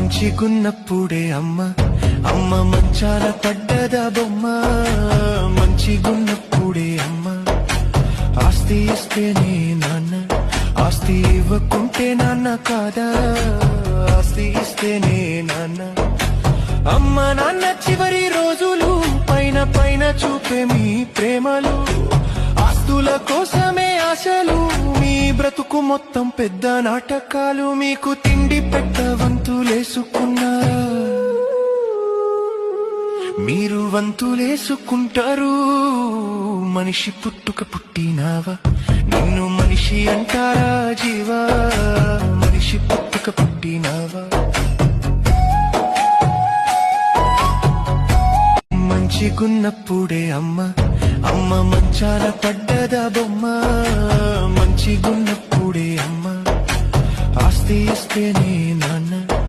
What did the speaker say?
మంచిగున్నప్పుడే అమ్మ అమ్మ మంచాల పడ్డదా బొమ్మ మంచిగున్నప్పుడే అమ్మ ఆస్తి ఇస్తేనే నాన్న ఆస్తి ఇవ్వకుంటే నాన్న కాదా ఆస్తి ఇస్తేనే నాన్న అమ్మ నాన్న చివరి రోజులు పైన పైన చూపే మీ ప్రేమలు ఆస్తుల కోసమే ఆశలు మీ బ్రతుకు మొత్తం పెద్ద నాటకాలు మీకు తిండి పెట్ట వంతులేసుకున్నారా మీరు వంతులేసుకుంటారు మనిషి పుట్టుక పుట్టినావా నిన్ను మనిషి అంటారా జీవా మనిషి పుట్టుక పుట్టినావా మంచిగున్నప్పుడే అమ్మ అమ్మ మంచాల పడ్డదా బొమ్మ మంచిగున్నప్పుడే అమ్మ ఆస్తి ఇస్తేనే నాన్న